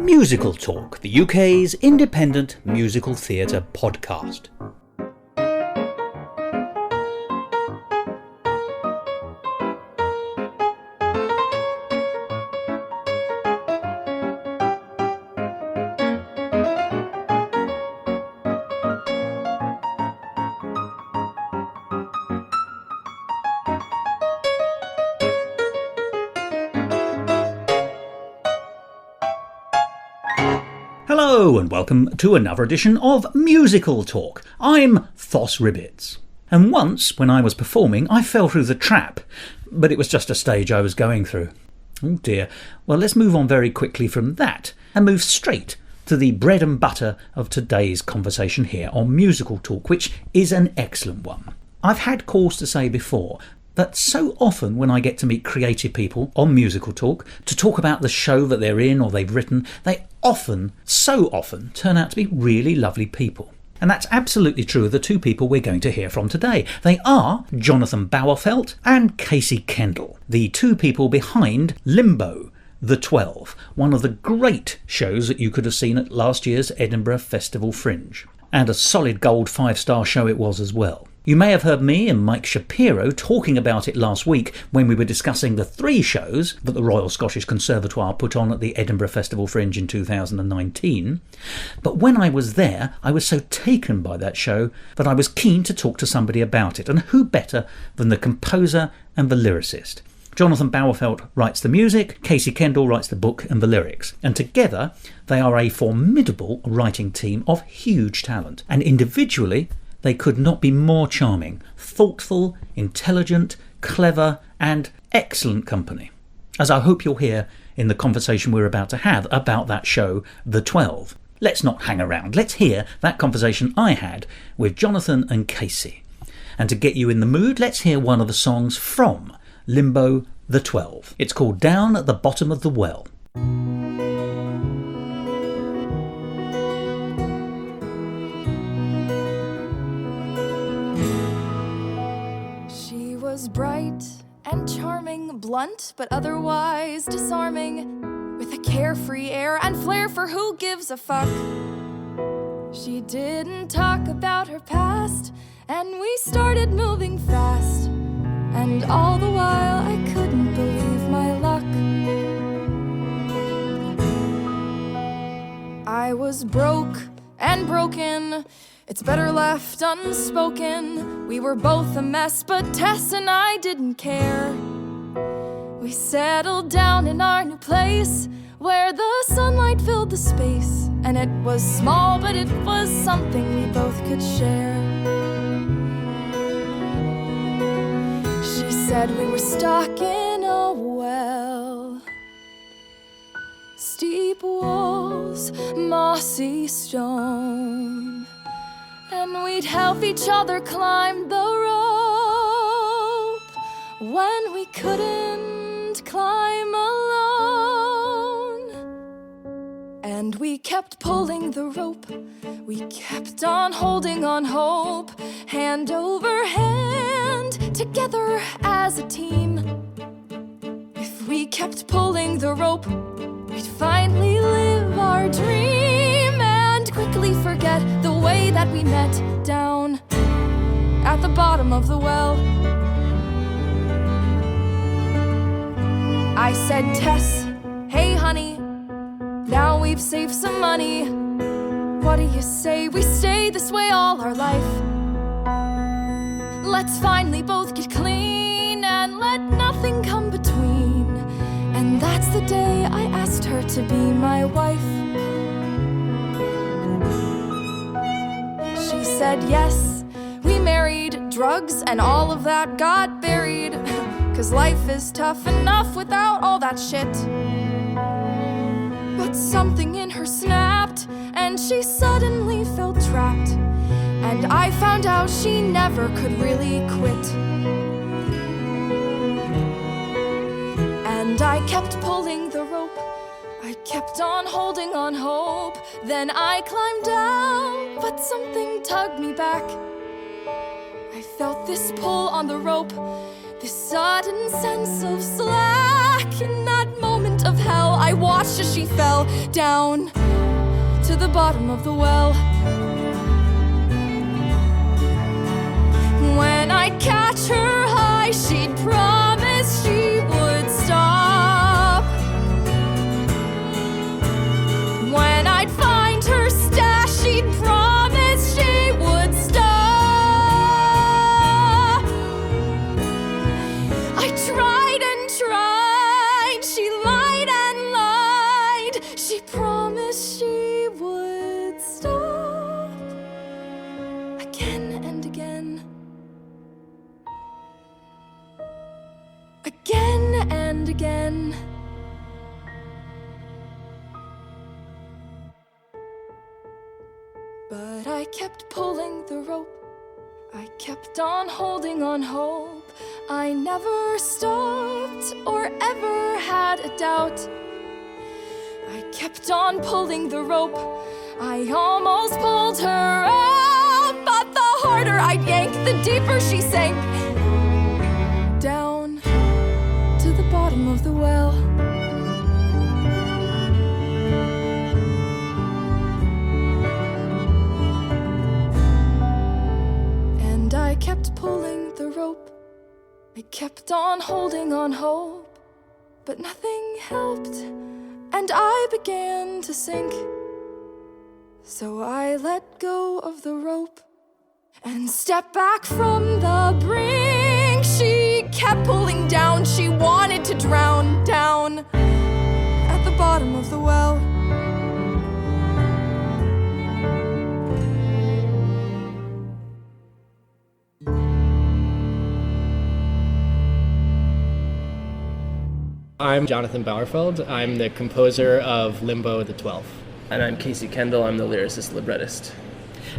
Musical Talk, the UK's independent musical theatre podcast. Hello and welcome to another edition of Musical Talk. I'm Thos Ribbits. And once, when I was performing, I fell through the trap, but it was just a stage I was going through. Oh dear. Well, let's move on very quickly from that and move straight to the bread and butter of today's conversation here on Musical Talk, which is an excellent one. I've had cause to say before that so often when I get to meet creative people on Musical Talk to talk about the show that they're in or they've written, they so often turn out to be really lovely people. And that's absolutely true of the two people we're going to hear from today. They are Jonathan Bauerfeld and Casey Kendall, the two people behind Limbo, the 12, one of the great shows that you could have seen at last year's Edinburgh Festival Fringe. And a solid gold 5-star show it was as well. You may have heard me and Mike Shapiro talking about it last week when we were discussing the 3 shows that the Royal Scottish Conservatoire put on at the Edinburgh Festival Fringe in 2019. But when I was there, I was so taken by that show that I was keen to talk to somebody about it. And who better than the composer and the lyricist? Jonathan Bauerfeld writes the music, Casey Kendall writes the book and the lyrics. And together, they are a formidable writing team of huge talent. And individually, they could not be more charming, thoughtful, intelligent, clever, and excellent company. As I hope you'll hear in the conversation we're about to have about that show, The 12. Let's not hang around. Let's hear that conversation I had with Jonathan and Casey. And to get you in the mood, let's hear one of the songs from Limbo, The 12. It's called Down at the Bottom of the Well. Was bright and charming, blunt but otherwise disarming, with a carefree air and flair for who gives a fuck. She didn't talk about her past, and we started moving fast, and all the while I couldn't believe my luck. I was broke and broken, it's better left unspoken. We were both a mess, but Tess and I didn't care. We settled down in our new place, where the sunlight filled the space. And it was small, but it was something we both could share. She said we were stuck in a well. Steep walls, mossy stone, and we'd help each other climb the rope when we couldn't climb alone. And we kept pulling the rope, we kept on holding on hope, hand over hand, together as a team. If we kept pulling the rope, we'd finally live our dream and quickly forget the way that we met down at the bottom of the well. I said, Tess, hey honey, now we've saved some money. What do you say we stay this way all our life? Let's finally both get clean and let nothing come between. And that's the day I asked her to be my wife. She said yes, we married, drugs and all of that got buried, 'cause life is tough enough without all that shit. But something in her snapped, and she suddenly felt trapped. And I found out she never could really quit. And I kept pulling the rope, I kept on holding on hope. Then I climbed down, but something tugged me back. I felt this pull on the rope, this sudden sense of slack. In that moment of hell, I watched as she fell down to the bottom of the well. When I'd catch her high, she'd promise she would stop. When I'd find her stash, she'd promise she would stop. I tried and tried, she lied and lied. She promised she would stop. Again and again. Again and again. But I kept pulling the rope. I kept on holding on hope. I never stopped or ever had a doubt. I kept on pulling the rope. I almost pulled her up, but the harder I'd yank, the deeper she sank. Down to the bottom of the well. And I kept pulling the rope. I kept on holding on hope, but nothing helped, and I began to sink. So I let go of the rope and stepped back from the brink. She kept pulling down, she wanted to drown down at the bottom of the well. I'm Jonathan Bauerfeld. I'm the composer of Limbo the 12th. And I'm Casey Kendall. I'm the lyricist librettist.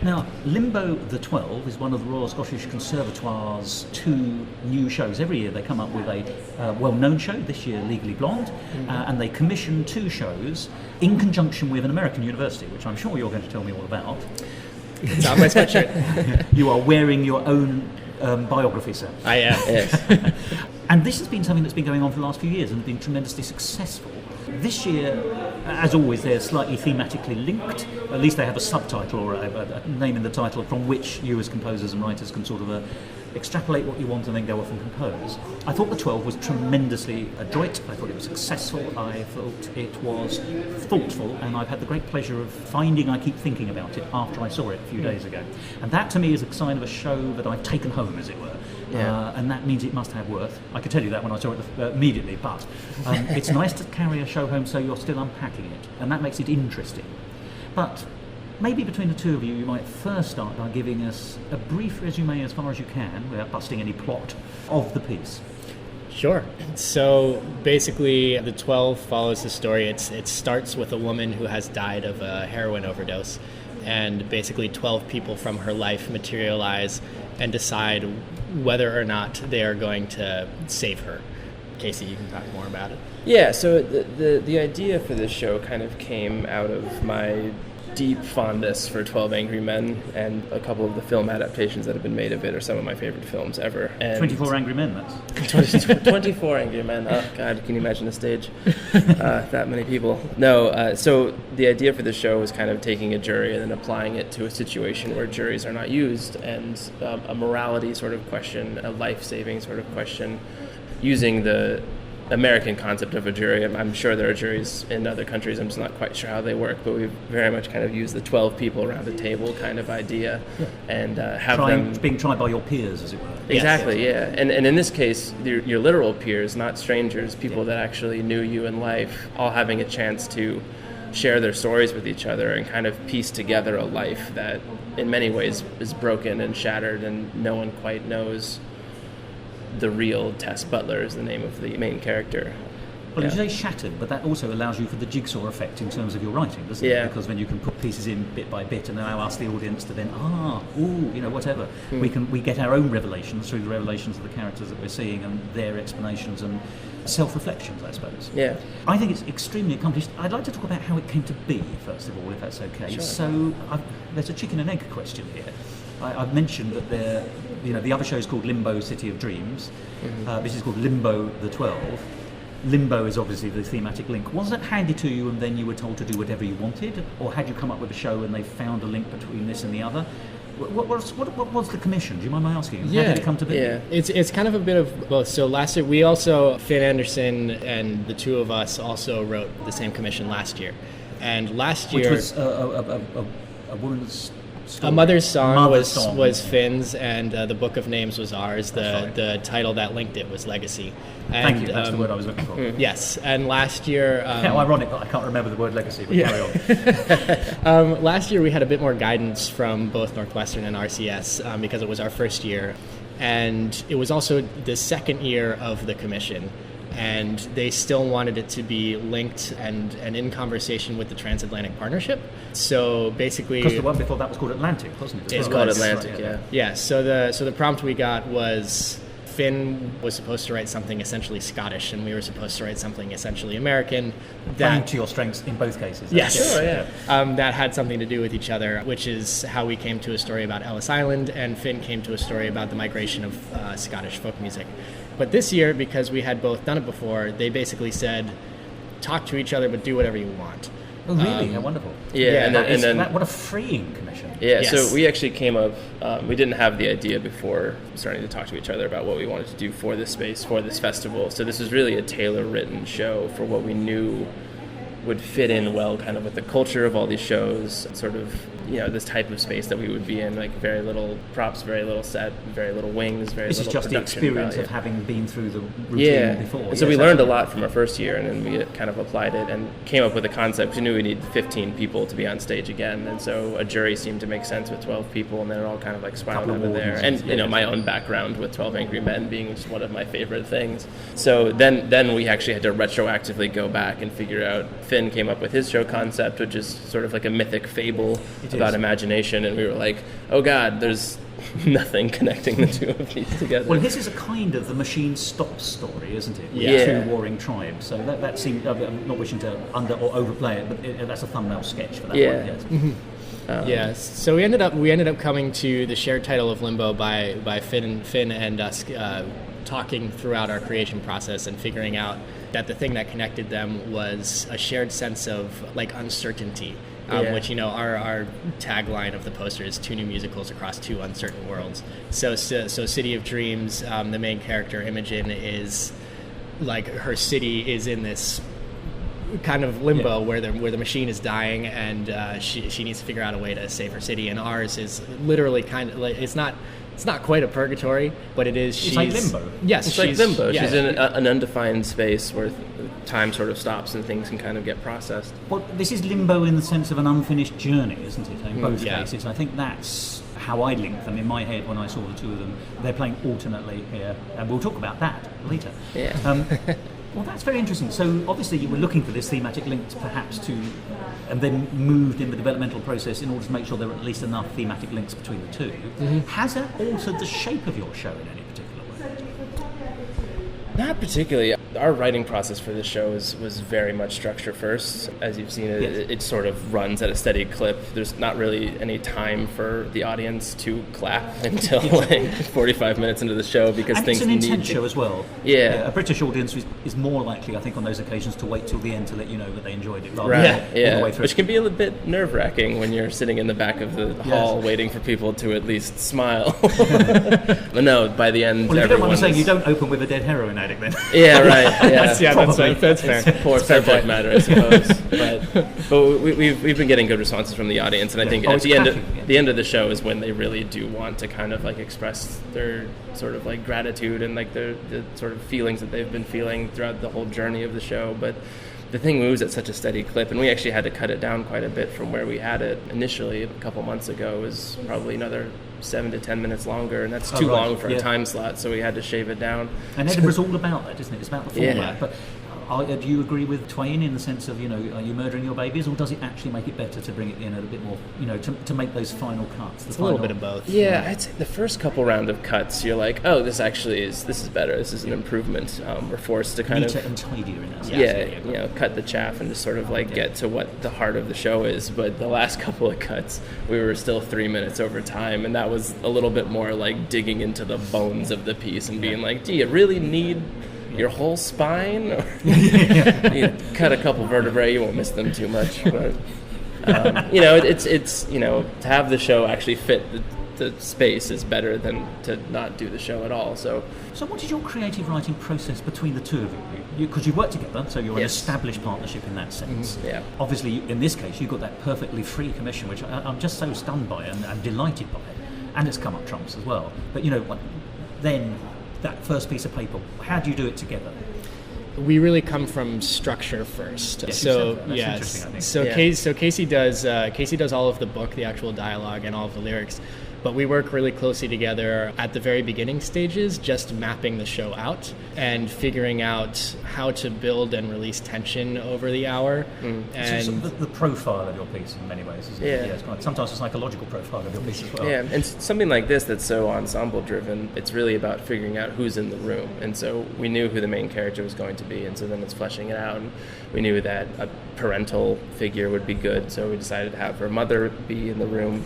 Now, Limbo the 12 is one of the Royal Scottish Conservatoire's 2 new shows. Every year they come up with a well-known show, this year Legally Blonde, and they commission 2 shows in conjunction with an American university, which I'm sure you're going to tell me all about. It's on my sweatshirt. You are wearing your own biography, sir. I am. Yes. And this has been something that's been going on for the last few years and been tremendously successful. This year, as always, they're slightly thematically linked. At least they have a subtitle or a name in the title from which you as composers and writers can sort of extrapolate what you want and then go off and compose. I thought the 12 was tremendously adroit. I thought it was successful. I thought it was thoughtful, and I've had the great pleasure of finding I keep thinking about it after I saw it a few days ago. And that to me is a sign of a show that I've taken home, as it were. Yeah. And that means it must have worth. I could tell you that when I saw it immediately, but it's nice to carry a show home so you're still unpacking it, and that makes it interesting. But maybe between the two of you, you might first start by giving us a brief resume as far as you can, without busting any plot, of the piece. Sure. So basically, the 12 follows the story. It starts with a woman who has died of a heroin overdose, and basically 12 people from her life materialize and decide whether or not they are going to save her. Casey, you can talk more about it. Yeah, so the idea for this show kind of came out of my deep fondness for 12 Angry Men, and a couple of the film adaptations that have been made of it are some of my favorite films ever. And 24 Angry Men, that's... 24 Angry Men. Oh, God, can you imagine a stage? That many people. No, so the idea for the show was kind of taking a jury and then applying it to a situation where juries are not used, and a morality sort of question, a life-saving sort of question, using the American concept of a jury. I'm sure there are juries in other countries. I'm just not quite sure how they work, but we've very much kind of used the 12 people around a table kind of idea, and have them being tried by your peers, as it were. Exactly, yes. Yeah. And in this case, your literal peers, not strangers, people that actually knew you in life, all having a chance to share their stories with each other and kind of piece together a life that in many ways is broken and shattered, and no one quite knows the real Tess Butler is the name of the main character. Well, you say shattered, but that also allows you for the jigsaw effect in terms of your writing, doesn't it? Because then you can put pieces in bit by bit and allow us, the audience, to then, whatever. We get our own revelations through the revelations of the characters that we're seeing and their explanations and self-reflections, I suppose. Yeah. I think it's extremely accomplished. I'd like to talk about how it came to be, first of all, if that's okay. Sure. So there's a chicken and egg question here. I've mentioned that the other show is called Limbo City of Dreams. This is called Limbo the 12. Limbo is obviously the thematic link. Was it handed to you and then you were told to do whatever you wanted? Or had you come up with a show and they found a link between this and the other? What was the commission? Do you mind my asking? How did it come to be? Yeah, it's kind of a bit of both. So last year, we also, Finn Anderson and the two of us also wrote the same commission last year. And last year... Which was a woman's story. A Mother's Song Song. was Finn's, and the Book of Names was ours. The title that linked it was Legacy. And, Thank you, that's the word I was looking for. Yes, and last year... How ironic that I can't remember the word legacy, but carry on. Last year we had a bit more guidance from both Northwestern and RCS because it was our first year, and it was also the second year of the commission, and they still wanted it to be linked and in conversation with the Transatlantic Partnership. So basically... Because the one before that was called Atlantic, wasn't it? It's called Atlantic, yeah. Yeah, so the prompt we got was... Finn was supposed to write something essentially Scottish, and we were supposed to write something essentially American. Playing to your strengths in both cases. Yes. Sure, yeah. That had something to do with each other, which is how we came to a story about Ellis Island, and Finn came to a story about the migration of Scottish folk music. But this year, because we had both done it before, they basically said, talk to each other, but do whatever you want. Oh, really? How wonderful. Yeah, and then what a freeing commission. Yeah, Yes. So we actually came up, we didn't have the idea before starting to talk to each other about what we wanted to do for this space, for this festival. So this was really a tailor-written show for what we knew would fit in well kind of with the culture of all these shows, sort of, this type of space that we would be in, like very little props, very little set, very little wings, very This little is just the production experience value. of having been through the routine before. And so we learned a lot from our first year, and then we kind of applied it and came up with a concept. We knew we needed 15 people to be on stage again, and so a jury seemed to make sense with 12 people, and then it all kind of like spiraled Couple of over there. wardens, And my own background with 12 Angry Men being just one of my favorite things. So then we actually had to retroactively go back and figure out. Finn came up with his show concept, which is sort of like a mythic fable about imagination, and we were like, oh God, there's nothing connecting the two of these together. Well, this is a kind of the machine stops story, isn't it? With Yeah. two warring tribes. So that seemed, I'm not wishing to under or overplay it, but that's a thumbnail sketch for that Yeah. one. Yes. Yeah, so we ended up coming to the shared title of Limbo by Finn and us talking throughout our creation process and figuring out that the thing that connected them was a shared sense of like uncertainty, which our tagline of the poster is 2 new musicals across 2 uncertain worlds. So City of Dreams, the main character Imogen is like her city is in this kind of limbo where the machine is dying, and she needs to figure out a way to save her city. And ours is literally kind of like it's not quite a purgatory, but it is. It's like limbo. Yes, It's like limbo. Yeah. She's in an undefined space where time sort of stops and things can kind of get processed. Well, this is limbo in the sense of an unfinished journey, isn't it? In both yeah. cases. I think that's how I link them in my head when I saw the two of them. They're playing alternately here, and we'll talk about that later. Yeah. Well, that's very interesting. So obviously you were looking for this thematic link perhaps and then moved in the developmental process in order to make sure there were at least enough thematic links between the two. Mm-hmm. Has that altered the shape of your show in any particular way? Not particularly. Our writing process for this show was very much structure first. As you've seen, it sort of runs at a steady clip. There's not really any time for the audience to clap until like 45 minutes into the show because and things it's an need intense show as well. Yeah. A British audience is more likely, I think, on those occasions to wait till the end to let you know that they enjoed it. Right. All the way through. Which can be a little bit nerve-wracking when you're sitting in the back of the hall waiting for people to at least smile. But no, by the end, well, if you don't mind me saying, is... you don't open with a dead heroin addict then. Yeah, right. Yeah, that's fair. Poor subject matter, I suppose. But we've been getting good responses from the audience, and I think at the end of the show is when they really do want to kind of like express their sort of like gratitude and like the sort of feelings that they've been feeling throughout the whole journey of the show. But the thing moves at such a steady clip, and we actually had to cut it down quite a bit from where we had it initially a couple months ago. It was probably another 7 to 10 minutes longer, and that's too long for a time slot, so we had to shave it down. And Edinburgh's all about that, isn't it? It's about the format. Yeah. But do you agree with Twain in the sense of, are you murdering your babies, or does it actually make it better to bring it in a bit more, to make those final cuts? It's a little bit of both. Yeah, I'd say the first couple round of cuts, you're like, oh, this is better. This is an improvement. We're forced to kind neater of... and tidier in that sense. Yeah, cut the chaff and just sort of like get to what the heart of the show is. But the last couple of cuts, we were still 3 minutes over time, and that was a little bit more like digging into the bones of the piece and being like, do you really need your whole spine, or you cut a couple vertebrae, you won't miss them too much. But it's to have the show actually fit the space is better than to not do the show at all. So what is your creative writing process between the two of you? Because you work together, so you're an Yes. established partnership in that sense. Yeah. Obviously, in this case, you've got that perfectly free commission, which I'm just so stunned by and delighted by it. And it's come up trumps as well. But, then that first piece of paper, how do you do it together? We really come from structure first. Yes, So that's interesting, I think. So Yeah. Casey does all of the book, the actual dialogue, and all of the lyrics. But we work really closely together at the very beginning stages, just mapping the show out and figuring out how to build and release tension over the hour. So And sort of the profile of your piece in many ways, isn't it? Yeah. It's sometimes a psychological profile of your piece as well. Yeah, and something like this that's so ensemble driven, it's really about figuring out who's in the room. And so we knew who the main character was going to be, and so then it's fleshing it out. And we knew that a parental figure would be good, so we decided to have her mother be in the room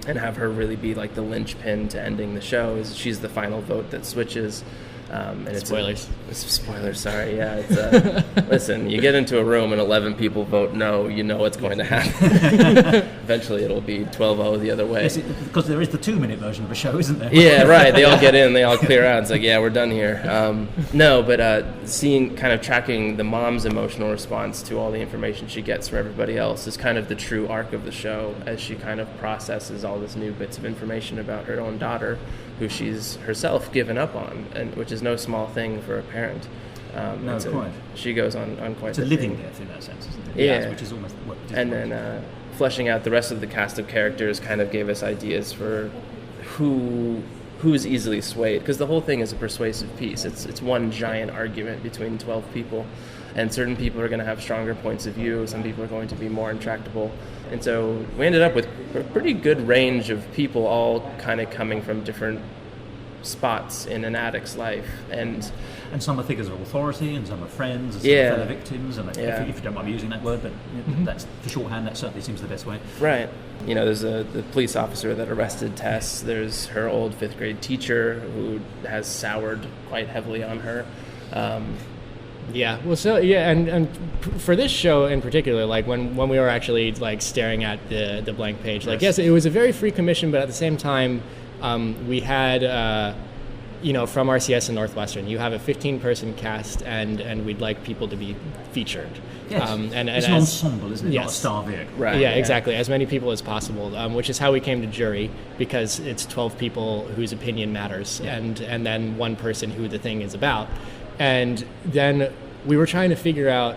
and have her really be like the linchpin to ending the show. Is she's the final vote that switches. And Spoilers. Spoilers, sorry. Yeah, it's listen, you get into a room and 11 people vote no, you know what's going to happen. Eventually it'll be 12-0 the other way. Yes, because there is the 2-minute version of a show, isn't there? Yeah, right. They all get in, they all clear out. It's like, yeah, we're done here. Seeing, kind of tracking the mom's emotional response to all the information she gets from everybody else is kind of the true arc of the show, as she kind of processes all this new bits of information about her own daughter, who she's herself given up on, and which is no small thing for a parent. No, quite. She goes on quite It's a the living thing. death in that sense, isn't it? Yeah. Which is almost what it is. And then fleshing out the rest of the cast of characters kind of gave us ideas for who's easily swayed, because the whole thing is a persuasive piece. It's one giant argument between 12 people, and certain people are going to have stronger points of view, some people are going to be more intractable. And so we ended up with a pretty good range of people, all kind of coming from different spots in an addict's life. And some are figures of authority, and some are friends, and some Yeah. are fellow victims, and Yeah. if you don't mind me using that word, but that's for shorthand, that certainly seems the best way. right, there's the police officer that arrested Tess. There's her old 5th grade teacher who has soured quite heavily on her. and for this show in particular, like when we were actually like staring at the blank page, like yes, it was a very free commission, but at the same time, we had from RCS and Northwestern, you have a 15-person cast, and we'd like people to be featured. Yes. And it's an ensemble, isn't it? Not a Yes. star vehicle. Right. Yeah, exactly. As many people as possible, which is how we came to jury, because it's 12 people whose opinion matters, and then one person who the thing is about. And then we were trying to figure out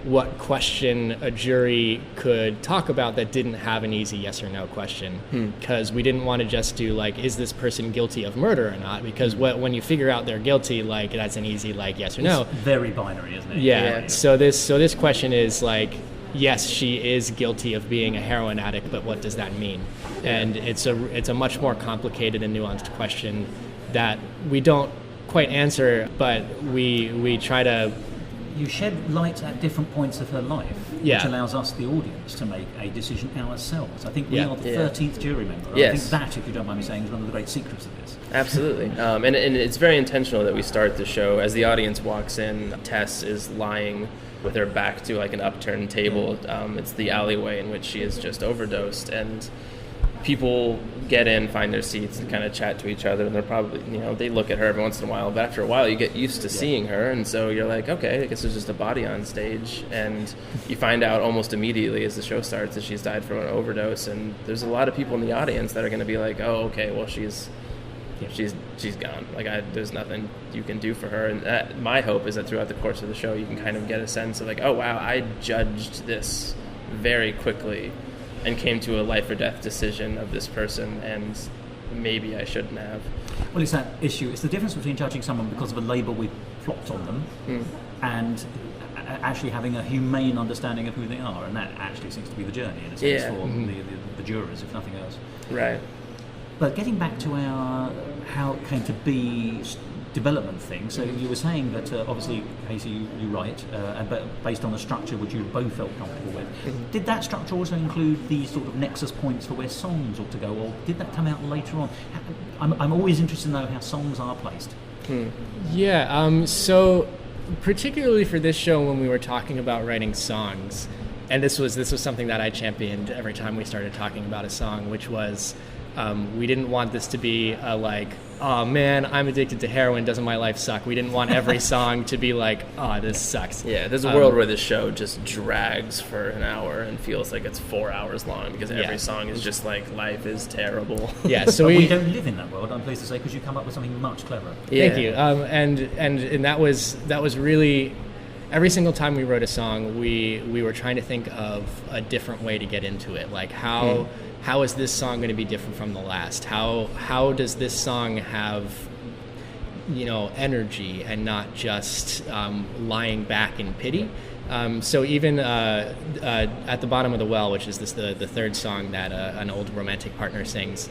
what question a jury could talk about that didn't have an easy yes or no question, because we didn't want to just do like, is this person guilty of murder or not? Because when you figure out they're guilty, like that's an easy like yes or no. It's very binary, isn't it? Yeah. So this question is like, yes, she is guilty of being a heroin addict, but what does that mean? And it's a much more complicated and nuanced question that we don't quite answer, but we try to. You shed light at different points of her life, Yeah. which allows us, the audience, to make a decision ourselves. I think we Yeah. are the Yeah. 13th jury member. I Yes. think that, if you don't mind me saying, is one of the great secrets of this. Absolutely. And it's very intentional that we start the show. As the audience walks in, Tess is lying with her back to like an upturned table. It's the alleyway in which she has just overdosed, and people get in, find their seats, and kind of chat to each other, and they're probably, they look at her every once in a while, but after a while you get used to seeing her, and so you're like, okay, I guess there's just a body on stage, and you find out almost immediately as the show starts that she's died from an overdose, and there's a lot of people in the audience that are going to be like, oh, okay, well, she's gone. Like, there's nothing you can do for her. And my hope is that throughout the course of the show, you can kind of get a sense of like, oh wow, I judged this very quickly and came to a life or death decision of this person, and maybe I shouldn't have. Well, it's that issue. It's the difference between judging someone because of a label we plopped on them and actually having a humane understanding of who they are, and that actually seems to be the journey in a sense for the jurors, if nothing else. Right. But getting back to our how it came to be development thing, so you were saying that obviously, Casey, you write, but based on a structure which you both felt comfortable with. Did that structure also include the sort of nexus points for where songs ought to go, or did that come out later on? I'm always interested to know how songs are placed Yeah, so particularly for this show, when we were talking about writing songs, and this was something that I championed every time we started talking about a song, which was we didn't want this to be a like, oh man, I'm addicted to heroin, doesn't my life suck? We didn't want every song to be like, oh, this sucks. Yeah, there's a world where this show just drags for an hour and feels like it's 4 hours long because every song is just like, life is terrible. Yeah, so we don't live in that world, I'm pleased to say, because you come up with something much cleverer. Yeah. Thank you. And that was really, every single time we wrote a song, we were trying to think of a different way to get into it. Like how is this song going to be different from the last? How does this song have, energy and not just lying back in pity? So even at the bottom of the well, which is the third song that an old romantic partner sings,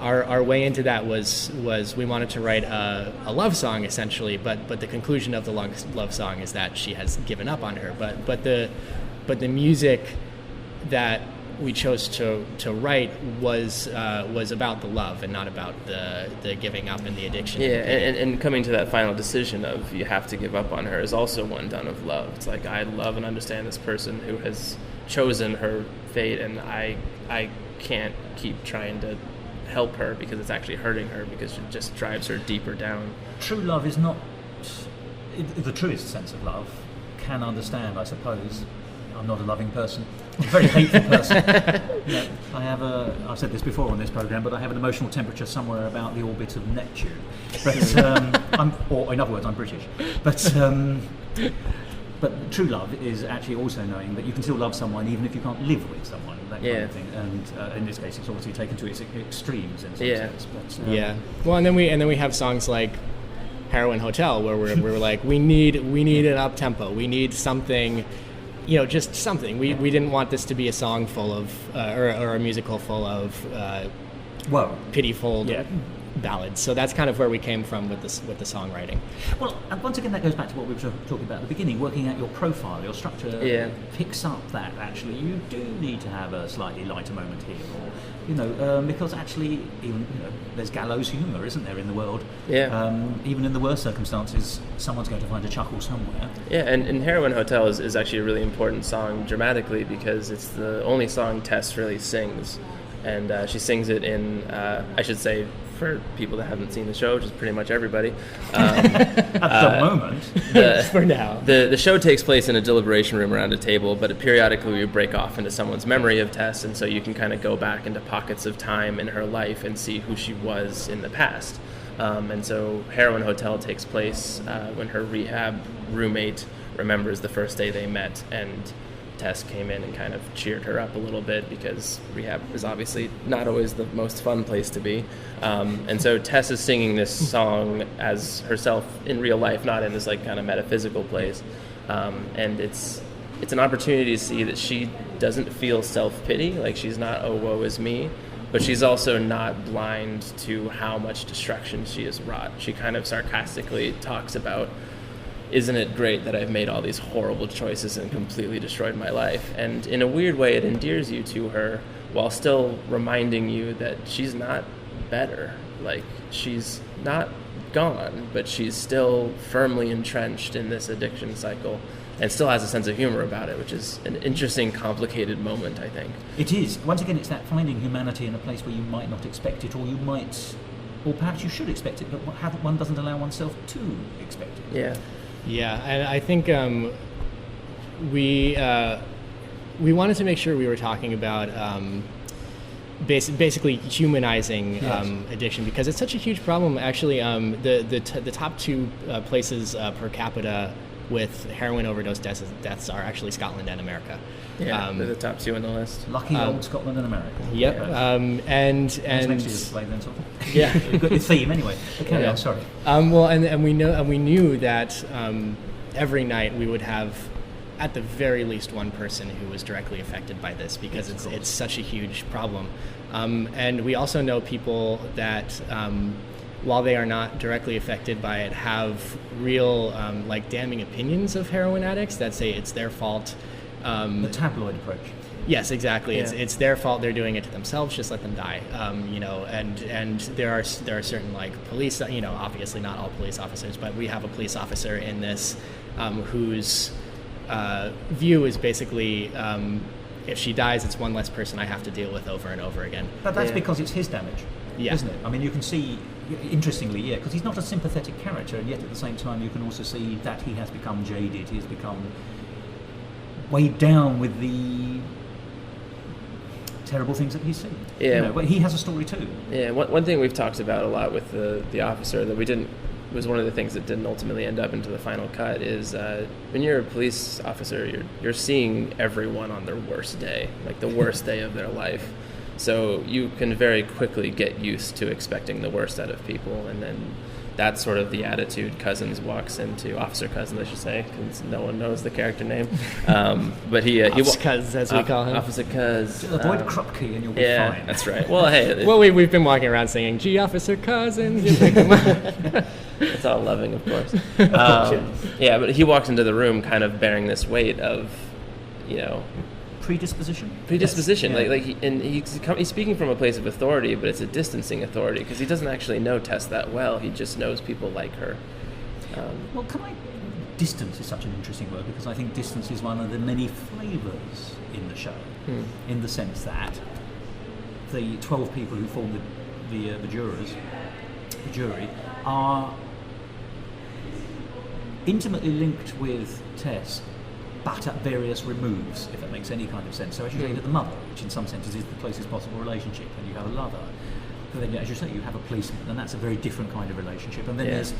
our way into that was we wanted to write a love song essentially, but the conclusion of the love song is that she has given up on her. But the music that we chose to write was about the love and not about the giving up and the addiction. Yeah, and coming to that final decision of you have to give up on her is also one done of love. It's like, I love and understand this person who has chosen her fate, and I can't keep trying to help her because it's actually hurting her, because it just drives her deeper down. True love is not the truest sense of love. Can understand, I suppose. I'm not a loving person. I'm a very hateful person. I've said this before on this program, but I have an emotional temperature somewhere about the orbit of Neptune. But or in other words, I'm British. But true love is actually also knowing that you can still love someone even if you can't live with someone, that kind of thing. And in this case, it's obviously taken to its extremes in some sense. But, Well, and then we have songs like Heroin Hotel, where we're like, we need an up tempo, we need something. Just something. We didn't want this to be a song full of, or a musical full of, pitiful ballads. So that's kind of where we came from with the songwriting. Well, and once again, that goes back to what we were talking about at the beginning. Working out your profile, your structure picks up that actually you do need to have a slightly lighter moment here, or because actually even there's gallows humour, isn't there, in the world? Yeah. Even in the worst circumstances, someone's going to find a chuckle somewhere. Yeah, and Heroin Hotel is actually a really important song dramatically because it's the only song Tess really sings, and she sings it in I should say, for people that haven't seen the show, which is pretty much everybody. At the moment. For now. The show takes place in a deliberation room around a table, but periodically we break off into someone's memory of Tess, and so you can kind of go back into pockets of time in her life and see who she was in the past. And so Heroin Hotel takes place when her rehab roommate remembers the first day they met, and Tess came in and kind of cheered her up a little bit because rehab is obviously not always the most fun place to be. And so Tess is singing this song as herself in real life, not in this like kind of metaphysical place. And it's an opportunity to see that she doesn't feel self-pity, like she's not, oh, woe is me, but she's also not blind to how much destruction she has wrought. She kind of sarcastically talks about, isn't it great that I've made all these horrible choices and completely destroyed my life? And in a weird way, it endears you to her while still reminding you that she's not better. Like, she's not gone, but she's still firmly entrenched in this addiction cycle and still has a sense of humor about it, which is an interesting, complicated moment, I think. It is. Once again, it's that finding humanity in a place where you might not expect it, or you might, or perhaps you should expect it, but one doesn't allow oneself to expect it. Yeah. Yeah, and I think we wanted to make sure we were talking about basically humanizing addiction, because it's such a huge problem. Actually, the top two places per capita with heroin overdose deaths are actually Scotland and America. Yeah, they're the top two on the list. Lucky old Scotland and America. Yep. And next year's display then, sort of. Yeah, good theme anyway. Okay, I'm sorry. Well, and we knew that every night we would have at the very least one person who was directly affected by this, because it's such a huge problem. And we also know people that while they are not directly affected by it, have real damning opinions of heroin addicts that say it's their fault. The tabloid approach. Yes, exactly. Yeah. It's their fault. They're doing it to themselves. Just let them die. And there are certain like police. Obviously not all police officers, but we have a police officer in this whose view is basically if she dies, it's one less person I have to deal with over and over again. But that's because it's his damage, Yeah. isn't it? I mean, you can see, interestingly, because he's not a sympathetic character, and yet at the same time you can also see that he has become jaded. He has become weighed down with the terrible things that he's seen. Yeah. But he has a story too. Yeah, one thing we've talked about a lot with the officer that we didn't, was one of the things that didn't ultimately end up into the final cut is when you're a police officer, you're seeing everyone on their worst day, like the worst day of their life. So you can very quickly get used to expecting the worst out of people, and then that's sort of the attitude Cousins walks into, Officer Cousins, I should say, because no one knows the character name. But he Officer Cuz, as we call him. Officer Cuz. Avoid Krupke and you'll be Yeah, fine. that's right. Well, hey. Well, we've been walking around singing, "Gee, Officer Cousins." It's all loving, of course. Yeah, but he walks into the room kind of bearing this weight of, Predisposition? predisposition. Yes. Yeah. He's speaking from a place of authority, but it's a distancing authority because he doesn't actually know Tess that well. He just knows people like her. Well, distance is such an interesting word because I think distance is one of the many flavours in the show, in the sense that the 12 people who form the jury, are intimately linked with Tess, but at various removes, if that makes any kind of sense. So as you say, the mother, which in some senses is the closest possible relationship, and you have a lover. But then, as you say, you have a policeman, and that's a very different kind of relationship. And then there's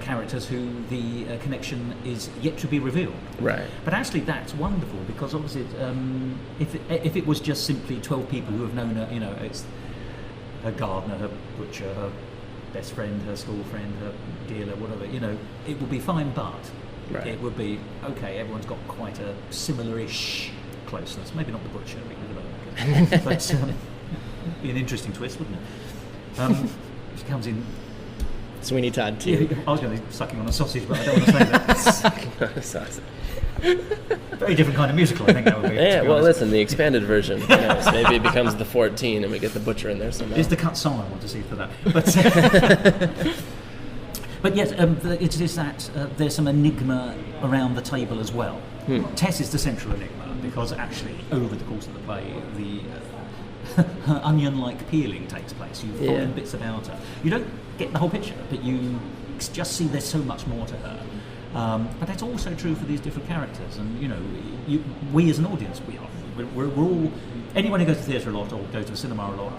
characters who the connection is yet to be revealed. Right. But actually, that's wonderful because obviously, if it was just simply 12 people who have known her, it's her gardener, her butcher, her best friend, her school friend, her dealer, whatever, it would be fine, but Right. it would be, okay, everyone's got quite a similar-ish closeness. Maybe not the butcher, but it'd be an interesting twist, wouldn't it? She comes in. Sweeney Todd too. I was going to be sucking on a sausage, but I don't want to say that. Sucking on a sausage. Very different kind of musical, I think that would be. Yeah, to be well, honest. listen, the expanded version, so maybe it becomes the 14 and we get the butcher in there somehow. It's the cut song I want to see for that. But yes, it is that there's some enigma around the table as well. Tess is the central enigma because actually, over the course of the play, her onion-like peeling takes place. You find bits about her. You don't get the whole picture, but you just see there's so much more to her. But that's also true for these different characters. And we as an audience, we're all, anyone who goes to theatre a lot or goes to the cinema a lot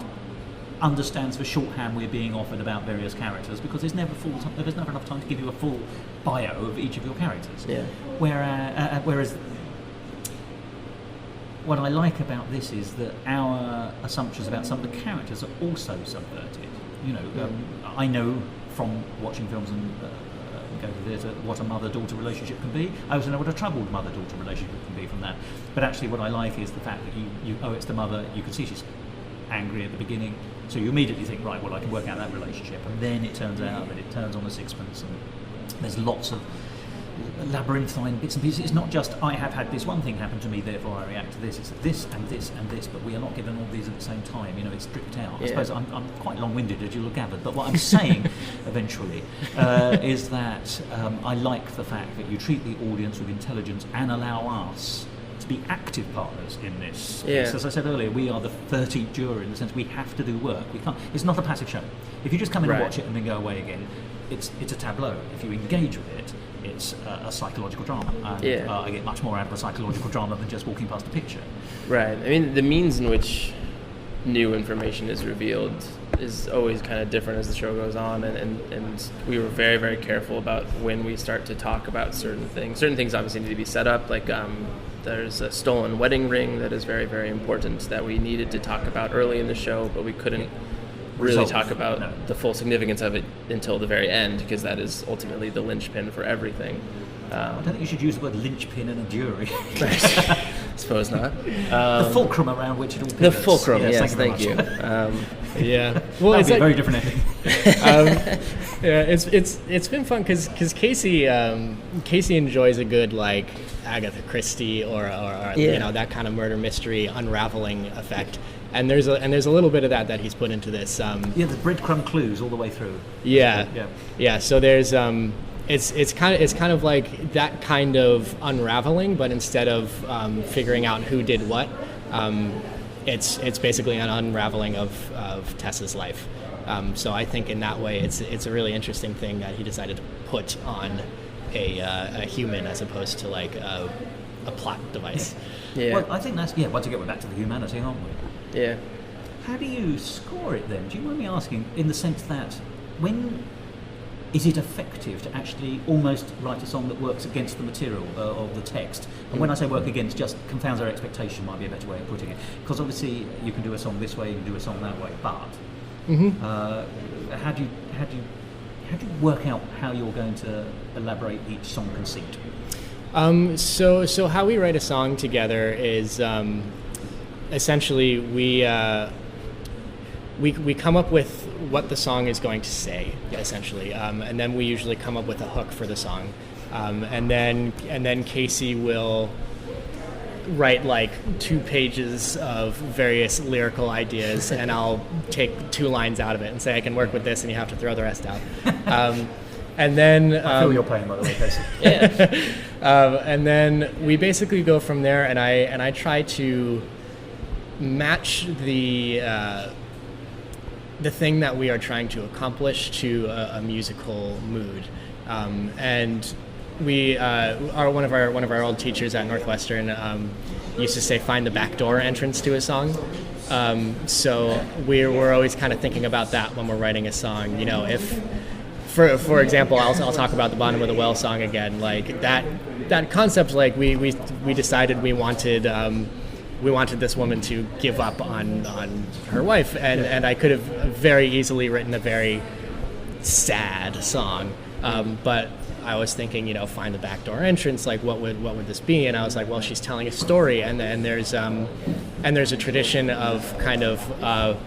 understands the shorthand we're being offered about various characters because there's never enough time to give you a full bio of each of your characters. Yeah. Whereas what I like about this is that our assumptions about some of the characters are also subverted. I know from watching films and go to the theatre what a mother-daughter relationship can be. I also know what a troubled mother-daughter relationship can be from that. But actually what I like is the fact that it's the mother, you can see she's angry at the beginning, so you immediately think, right, well, I can work out that relationship, and then it turns out that it turns on a sixpence, and there's lots of labyrinthine bits and pieces. It's not just, I have had this one thing happen to me, therefore I react to this. It's this and this and this, but we are not given all these at the same time. It's stripped out. I suppose I'm quite long-winded, as you'll have gathered, but what I'm saying eventually is that I like the fact that you treat the audience with intelligence and allow us to be active partners in this. Yeah. As I said earlier, we are the 13th juror in the sense we have to do work. We can't. It's not a passive show. If you just come in and watch it and then go away again, it's a tableau. If you engage with it, it's a psychological drama. And I get much more out of a psychological drama than just walking past a picture. Right. I mean, the means in which new information is revealed is always kind of different as the show goes on, and we were very, very careful about when we start to talk about certain things. Certain things obviously need to be set up, like there's a stolen wedding ring that is very, very important that we needed to talk about early in the show, but we couldn't really talk about the full significance of it until the very end, because that is ultimately the linchpin for everything. I don't think you should use the word linchpin in a jury. Suppose not. The fulcrum around which it all pivots. The fulcrum, yes, thank you. you. Yeah. Well, That'd be a very different ending. Yeah, it's been fun because Casey enjoys a good like Agatha Christie or that kind of murder mystery unraveling effect, and there's a little bit of that he's put into this. The breadcrumb clues all the way through. Yeah. So there's it's kind of like that kind of unraveling, but instead of figuring out who did what, it's basically an unraveling of Tessa's life. So I think in that way, it's a really interesting thing that he decided to put on a human as opposed to like a plot device. Yeah. Well, I think that's once again we're back to the humanity, aren't we? Yeah. How do you score it then? Do you mind me asking, in the sense that when is it effective to actually almost write a song that works against the material of the text? And when I say work against, just confounds our expectation might be a better way of putting it. Because obviously you can do a song this way, you can do a song that way, but how do you work out how you're going to elaborate each song conceit? So how we write a song together is essentially we come up with what the song is going to say, essentially, and then we usually come up with a hook for the song, and then Casey will write like 2 pages of various lyrical ideas, and I'll take 2 lines out of it and say I can work with this, and you have to throw the rest out. And then I feel your pain, by the way, Casey. And then we basically go from there, and I try to match the thing that we are trying to accomplish to a musical mood, and we one of our old teachers at Northwestern used to say find the back door entrance to a song. So we're always kind of thinking about that when we're writing a song. If for example, I'll talk about the Bottom of the Well song again. Like that concept, like we decided we wanted this woman to give up on her wife, and I could have very easily written a very sad song, but I was thinking, find the back door entrance. Like, what would this be? And I was like, well, she's telling a story, and there's a tradition of kind of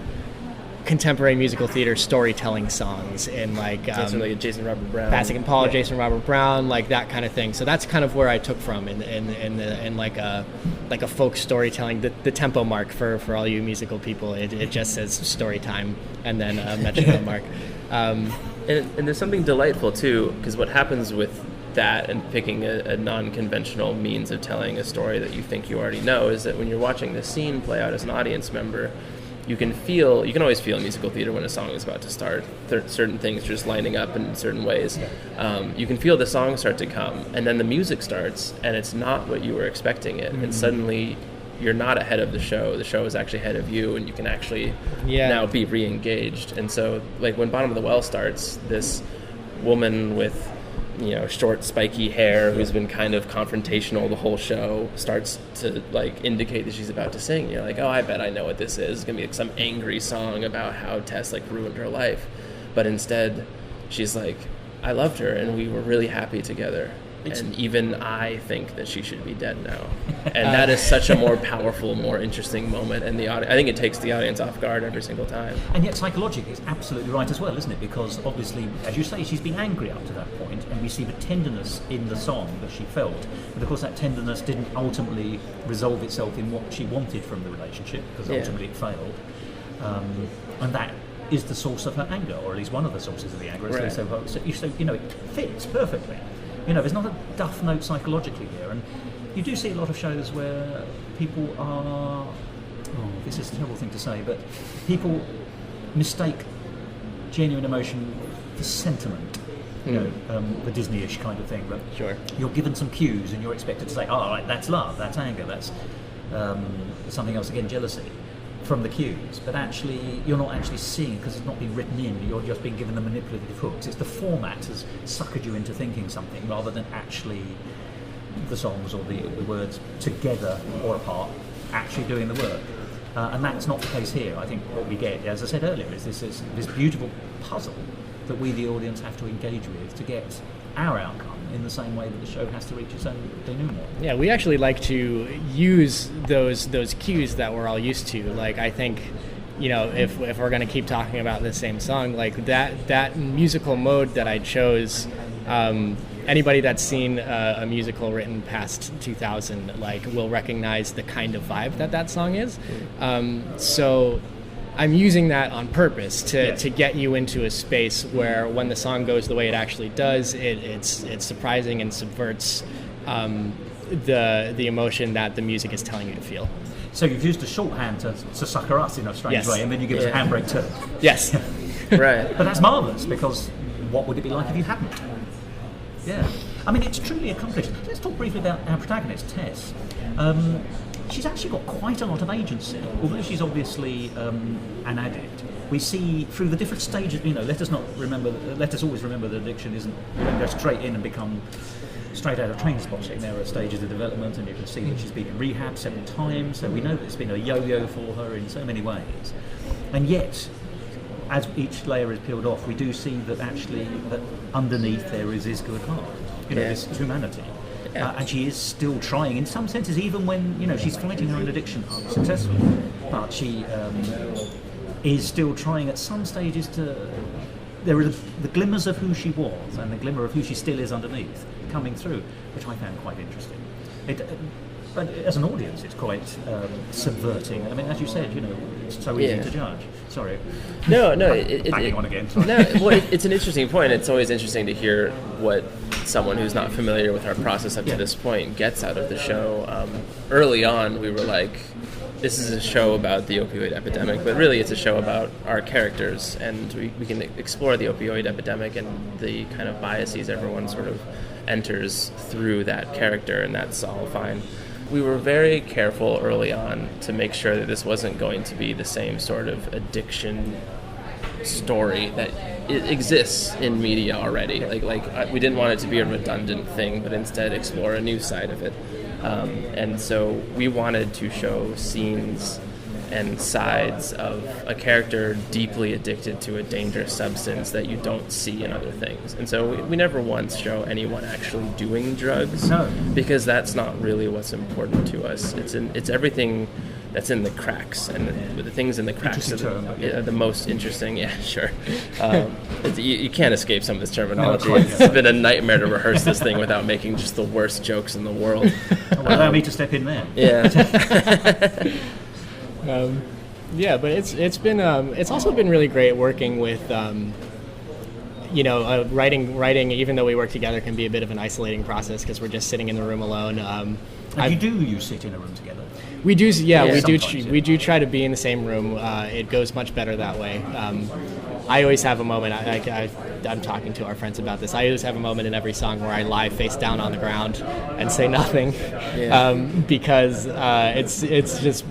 contemporary musical theater storytelling songs in like like Jason Robert Brown, Pasek and Paul, Jason Robert Brown, like that kind of thing. So that's kind of where I took from in like a folk storytelling. The tempo mark for all you musical people, it just says story time and then a metronome mark. And there's something delightful too, because what happens with that and picking a non-conventional means of telling a story that you think you already know is that when you're watching the scene play out as an audience member, you can always feel in musical theater when a song is about to start, certain things just lining up in certain ways. You can feel the song start to come, and then the music starts, and it's not what you were expecting it, and suddenly you're not ahead of the show is actually ahead of you, and you can actually now be re-engaged. And so, like, when Bottom of the Well starts, this woman with short spiky hair who's been kind of confrontational the whole show starts to like indicate that she's about to sing. You're like, oh, I bet I know what this is. It's gonna be like some angry song about how Tess like ruined her life, but instead she's like, I loved her and we were really happy together, and even I think that she should be dead now. And that is such a more powerful, more interesting moment, and I think it takes the audience off guard every single time. And yet psychologically it's absolutely right as well, isn't it? Because obviously, as you say, she's been angry up to that point, and we see the tenderness in the song that she felt, but of course that tenderness didn't ultimately resolve itself in what she wanted from the relationship, because ultimately it failed, and that is the source of her anger, or at least one of the sources of the anger. Right. So it fits perfectly. There's not a duff note psychologically here, and you do see a lot of shows where people are, this is a terrible thing to say, but people mistake genuine emotion for sentiment, the Disney-ish kind of thing. But Sure. You're given some cues and you're expected to say, all right, that's love, that's anger, that's something else, again, jealousy, from the cues, but actually you're not actually seeing because it's not being written in, you're just being given the manipulative hooks. It's the format has suckered you into thinking something rather than actually the songs or the words together or apart actually doing the work, and that's not the case here. I think what we get, as I said earlier, is this beautiful puzzle that we the audience have to engage with to get our outcome in the same way that the show has to reach its own denouement. Yeah, we actually like to use those cues that we're all used to. Like, I think if we're going to keep talking about the same song, like that musical mode that I chose, anybody that's seen a musical written past 2000 like will recognize the kind of vibe that song is. So I'm using that on purpose to get you into a space where when the song goes the way it actually does, it's surprising and subverts the emotion that the music is telling you to feel. So you've used a shorthand to sucker us in a strange way, and then you give us a handbrake too. Yes. Right. But that's marvellous, because what would it be like if you hadn't? Yeah. I mean, it's truly accomplished. Let's talk briefly about our protagonist, Tess. She's actually got quite a lot of agency. Although she's obviously an addict, we see through the different stages, let us always remember that addiction isn't, you don't go straight in and become straight out of train spotting. There are stages of development, and you can see that she's been in rehab several times, so we know that it's been a yo-yo for her in so many ways. And yet, as each layer is peeled off, we do see that actually that underneath there is this good heart, this humanity. And she is still trying, in some senses, even when she's fighting her own addiction successfully, but she is still trying at some stages to. There are the glimmers of who she was and the glimmer of who she still is underneath coming through, which I found quite interesting. But as an audience, it's quite subverting. I mean, as you said, it's so easy to judge. Sorry. No. Backing on again. Sorry. No, well, it's an interesting point. It's always interesting to hear what someone who's not familiar with our process up to this point gets out of the show. Early on, we were like, this is a show about the opioid epidemic, but really it's a show about our characters, and we can explore the opioid epidemic and the kind of biases everyone sort of enters through that character, and that's all fine. We were very careful early on to make sure that this wasn't going to be the same sort of addiction story that it exists in media already. Like we didn't want it to be a redundant thing, but instead explore a new side of it. And so we wanted to show scenes and sides of a character deeply addicted to a dangerous substance that you don't see in other things. And so we never once show anyone actually doing drugs, because that's not really what's important to us. It's everything that's in the cracks, and the things in the cracks are the most interesting. Yeah, sure. You can't escape some of this terminology. It's been a nightmare to rehearse this thing without making just the worst jokes in the world. Allow me to step in there. Yeah. But it's also been really great working with writing. Even though we work together, can be a bit of an isolating process because we're just sitting in the room alone. You sit in a room together? We do, we do try to be in the same room. It goes much better that way. I always have a moment. I'm talking to our friends about this. I always have a moment in every song where I lie face down on the ground and say nothing, because it's just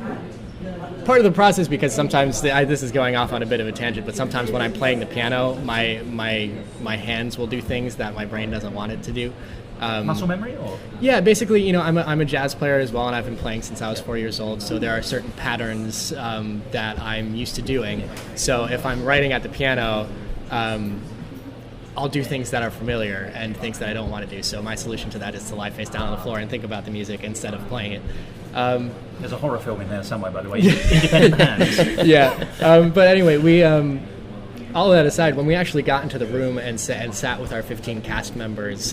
part of the process. Because sometimes this is going off on a bit of a tangent, but sometimes when I'm playing the piano, my hands will do things that my brain doesn't want it to do. Muscle memory, or? Yeah, basically, I'm a jazz player as well, and I've been playing since I was 4 years old. So there are certain patterns that I'm used to doing. So if I'm writing at the piano, I'll do things that are familiar and things that I don't want to do. So my solution to that is to lie face down on the floor and think about the music instead of playing it. There's a horror film in there somewhere, by the way. Independent hands. Yeah, but anyway, we. All of that aside, when we actually got into the room and sat with our 15 cast members,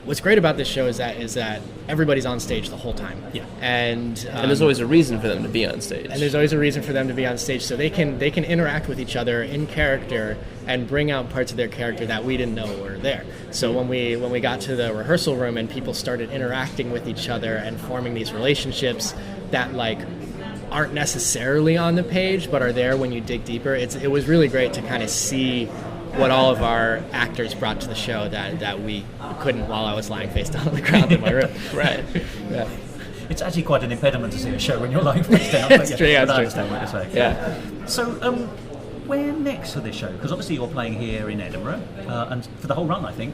what's great about this show is that everybody's on stage the whole time. Yeah. And there's always a reason for them to be on stage. And there's always a reason for them to be on stage, so they can interact with each other in character and bring out parts of their character that we didn't know were there. So when we got to the rehearsal room and people started interacting with each other and forming these relationships that aren't necessarily on the page but are there when you dig deeper, it was really great to kind of see what all of our actors brought to the show that we couldn't while I was lying face down on the ground in my room. Right. Yeah. It's actually quite an impediment to see a show when you're lying face down. It's true, I understand what you're saying. Yeah. So, where next for this show? Because obviously you're playing here in Edinburgh, and for the whole run, I think.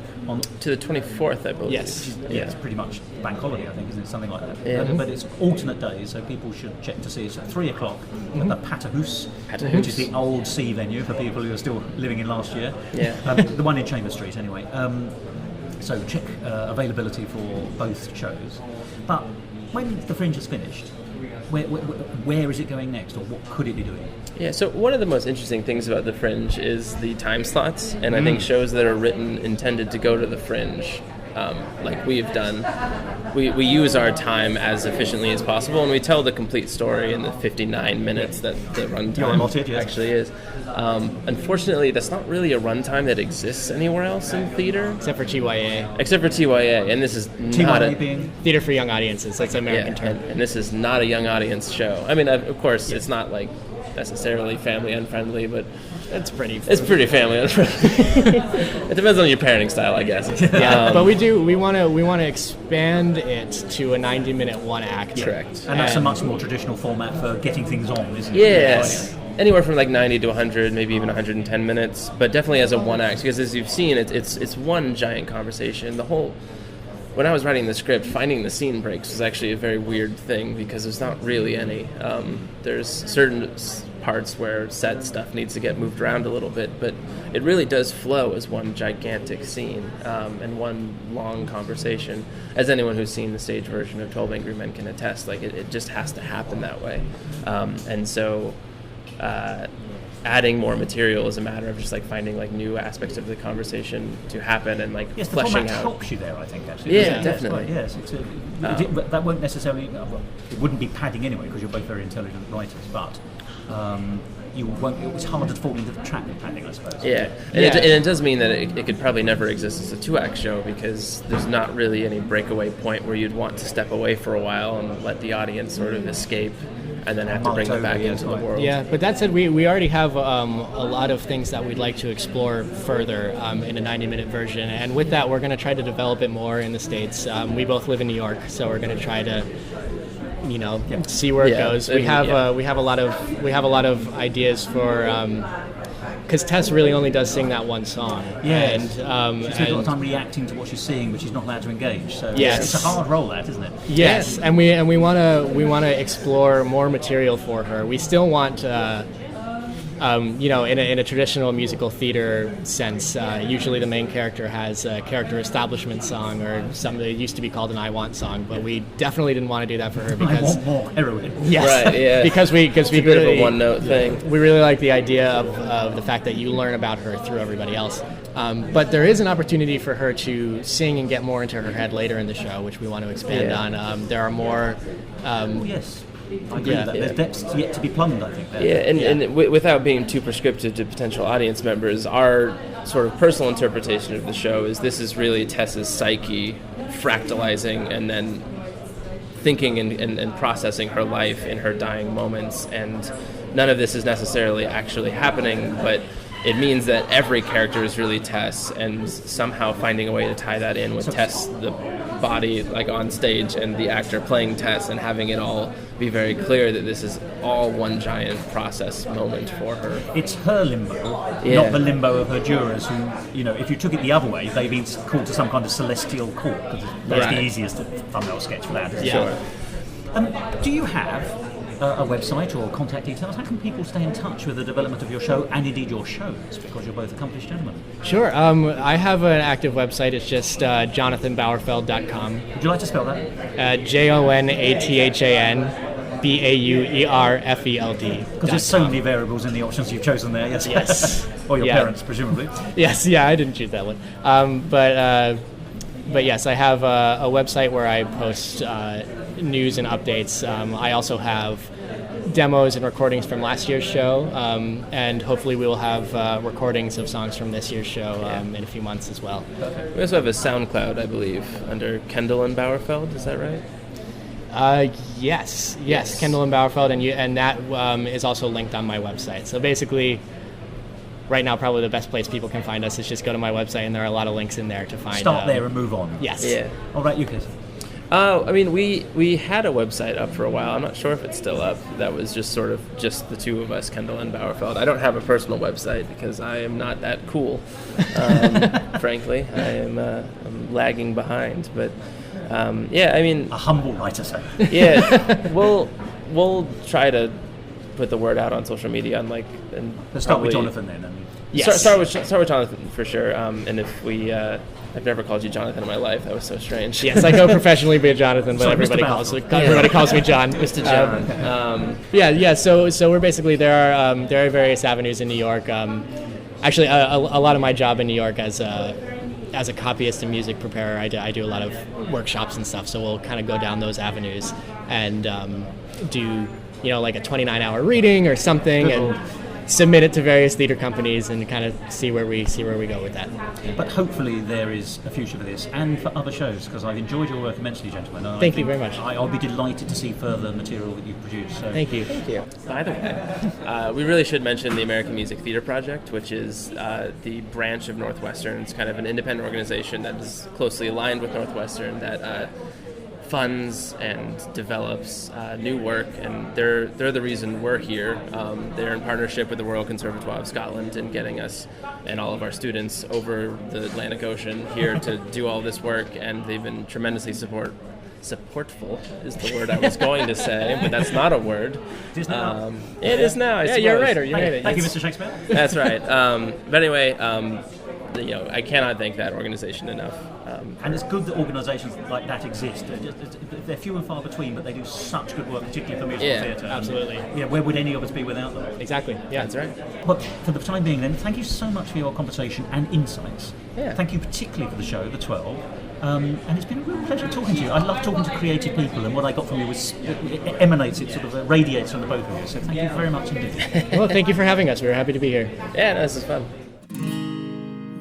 To the 24th, I believe. Yes. It's pretty much bank holiday, I think, isn't it? Something like that. Yeah. But it's alternate days, so people should check to see. It's at 3 o'clock at the Paterhouse, which is the old sea venue for people who are still living in last year. Yeah. The one in Chambers Street, anyway. So check availability for both shows. But when the Fringe is finished, where is it going next, or what could it be doing? Yeah, so one of the most interesting things about the Fringe is the time slots, and I think shows that are written intended to go to the Fringe, like we've done, we use our time as efficiently as possible, and we tell the complete story in the 59 minutes that the runtime actually is. Unfortunately, that's not really a runtime that exists anywhere else in theater. Except for TYA. And this is TYA being? Theater for Young Audiences, that's an American term. And this is not a young audience show. I mean, of course, it's not like necessarily family unfriendly, but it's pretty family unfriendly. It depends on your parenting style, I guess. But we want to expand it to a 90-minute one act. Correct. And that's a much more traditional format for getting things on, isn't it? Yes. Anywhere from like 90 to 100, maybe even 110 minutes, but definitely as a one act, because as you've seen, it's one giant conversation. When I was writing the script, finding the scene breaks was actually a very weird thing, because there's not really any. There's certain parts where set stuff needs to get moved around a little bit, but it really does flow as one gigantic scene and one long conversation. As anyone who's seen the stage version of 12 Angry Men can attest, like it just has to happen that way. And so adding more material is a matter of just like finding like new aspects of the conversation to happen and like yes, fleshing out. Helps you there, I think, actually. Yeah, definitely. Yes, that won't necessarily. It wouldn't be padding anyway, because you're both very intelligent writers. But you won't. It's harder to fall into the trap of padding, I suppose. Yeah, and it does mean that it could probably never exist as a 2-act show, because there's not really any breakaway point where you'd want to step away for a while and let the audience sort of escape, and then have to bring them back into the world. Yeah, but that said, we already have a lot of things that we'd like to explore further in a 90-minute version, and with that, we're going to try to develop it more in the States. We both live in New York, so we're going to try to, see where it goes. We have a lot of ideas for. Because Tess really only does sing that one song. Yes. And she's spent a lot of time reacting to what she's seeing, but she's not allowed to engage. So yes. It's a hard role, that, isn't it? Yes, and we want to explore more material for her. We still want. In a traditional musical theater sense, usually the main character has a character establishment song, or something that used to be called an I Want song, but we definitely didn't want to do that for her because I want more heroin. Yes, right, yeah. because we it's a bit of a one-note thing. We really like the idea of the fact that you learn about her through everybody else. But there is an opportunity for her to sing and get more into her head later in the show, which we want to expand on. There are more. Yes. I agree with that. There's depths yet to be plumbed, I think. There. And without being too prescriptive to potential audience members, our sort of personal interpretation of the show is this is really Tess's psyche fractalizing and then thinking and processing her life in her dying moments. And none of this is necessarily actually happening, but it means that every character is really Tess, and somehow finding a way to tie that in with Tess, the body, like on stage, and the actor playing Tess, and having it all be very clear that this is all one giant process moment for her. It's her limbo, not the limbo of her jurors who, if you took it the other way, they've been called to some kind of celestial court, because that's the easiest thumbnail sketch for that, isn't it? Sure. Do you have a website or contact details? How can people stay in touch with the development of your show and indeed your shows, because you're both accomplished gentlemen? Sure. I have an active website. It's just jonathanbauerfeld.com. Would you like to spell that? JONATHANBAUERFELD. Because there's so many variables in the options you've chosen there. Yes. Or your parents, presumably. Yes. Yeah, I didn't choose that one. But yes, I have a website where I post news and updates. I also have demos and recordings from last year's show, and hopefully we will have recordings of songs from this year's show in a few months as well. We also have a SoundCloud, I believe, under Kendall and Bauerfeld. Is that right? Yes, Kendall and Bauerfeld, and that is also linked on my website. So basically, right now, probably the best place people can find us is just go to my website, and there are a lot of links in there to find. Start there and move on. Yes. Yeah. All right, you guys. We had a website up for a while. I'm not sure if it's still up. That was just sort of just the two of us, Kendall and Bauerfeld. I don't have a personal website because I am not that cool, frankly. I'm lagging behind, but a humble writer, sir. Yeah, we'll try to put the word out on social media, and let's start with Jonathan then. Yes. Start with Jonathan for sure. And if we, I've never called you Jonathan in my life. That was so strange. Yes, I go professionally via Jonathan, but Sorry, everybody Mr. calls me John. Mr. John. Yeah. So we're basically there are various avenues in New York. Actually, a lot of my job in New York as a copyist and music preparer, I do a lot of workshops and stuff. So we'll kind of go down those avenues and do like a 29-hour reading or something, and submit it to various theater companies and kind of see where we go with that. But hopefully there is a future for this and for other shows, because I've enjoyed your work immensely, gentlemen. And Thank you very much. I'll be delighted to see further material that you produce. So. Thank you. By the way, we really should mention the American Music Theater Project, which is the branch of Northwestern. It's kind of an independent organization that is closely aligned with Northwestern that funds and develops new work, and they're the reason we're here. They're in partnership with the Royal Conservatoire of Scotland in getting us and all of our students over the Atlantic Ocean here to do all this work, and they've been tremendously supportful is the word I was going to say, but that's not a word. It is now. It is now, I suppose. You're right. You made it. Thank you, Mr. Shakespeare. That's right. But anyway, I cannot thank that organization enough. And it's good that organisations like that exist. They're few and far between, but they do such good work, particularly for musical theatre. Absolutely. Yeah, where would any of us be without them? Exactly. Yeah, That's right. But for the time being, then, thank you so much for your conversation and insights. Yeah. Thank you particularly for the show, The 12. And it's been a real pleasure talking to you. I love talking to creative people, and what I got from you was radiates from the both of you. So thank you very much indeed. Well, thank you for having us. We were happy to be here. Yeah, this is fun.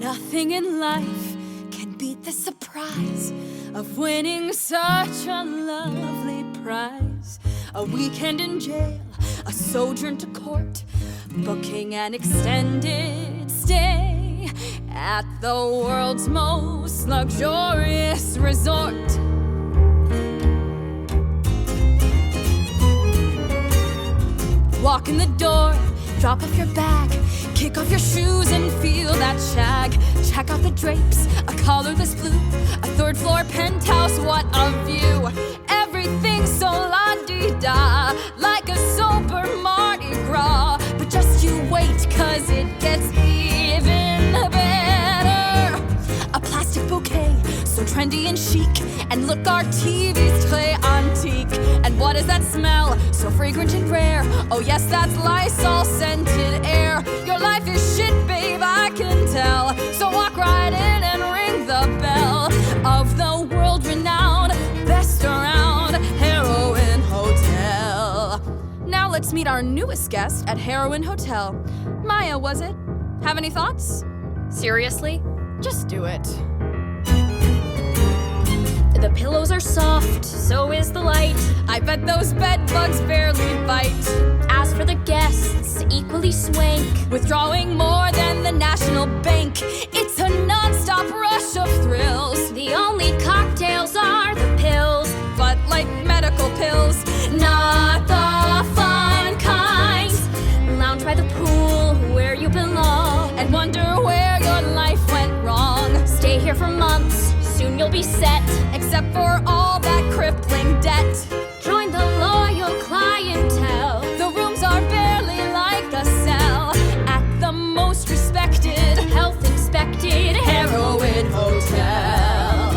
Nothing in life can beat the surprise of winning such a lovely prize. A weekend in jail, a sojourn to court, booking an extended stay at the world's most luxurious resort. Walk in the door, drop off your bag, kick off your shoes and feel that shag. Check out the drapes, a colorless blue, a third floor penthouse, what a view. Everything's so la-di-da, like a sober Mardi Gras. But just you wait, cause it gets even better. A plastic bouquet, so trendy and chic, and look, our TVs play antique. And what is that smell, so fragrant and rare? Oh yes, that's Lysol scented air. Your life is shit, babe, I can tell. So walk right in and ring the bell of the world-renowned, best around Heroin Hotel. Now let's meet our newest guest at Heroin Hotel. Maya, was it? Have any thoughts? Seriously? Just do it. The pillows are soft, so is the light. I bet those bed bugs barely bite. As for the guests, equally swank. Withdrawing more than the National Bank. It's a non-stop rush of thrills. The only cocktails are the pills. But like medical pills, Not the fun kind. Lounge by the pool where you belong. and wonder where your life went wrong. Stay here for months, soon you'll be set. Except for all that crippling debt. Join the loyal clientele. The rooms are barely like a cell at the most respected Health inspected Heroin Hotel.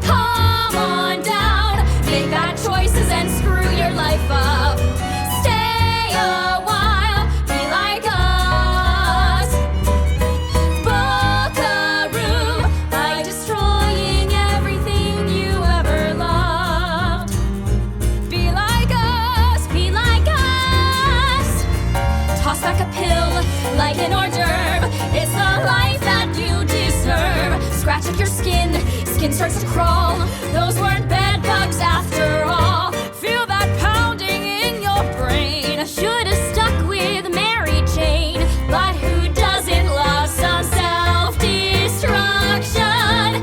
Come on down, make bad choices and screw your life up. Stay a while, be like us. Book a room by destroying everything you ever loved. Be like us. Be like us. Toss back a pill like an hors d'oeuvre. It's the life that you deserve. Scratch up your skin, skin starts to crawl. Those weren't bed bugs after all. Feel that pounding in your brain. Should've stuck with Mary Jane, but who doesn't love some self-destruction?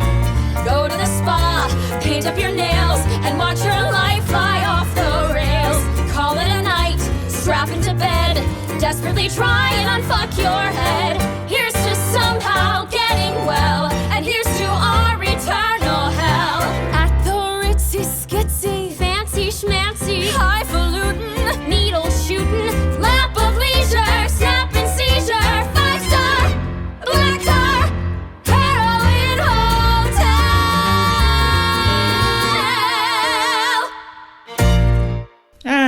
Go to the spa, paint up your nails, and watch your life fly off the rails. Call it a night, strap into bed, desperately try and unfuck your head. Here's to somehow getting well, And here's to our eternal hell. at the ritzy skitsy, fancy schmancy, Highfalutin, needle shooting, lap of leisure, snapping seizure.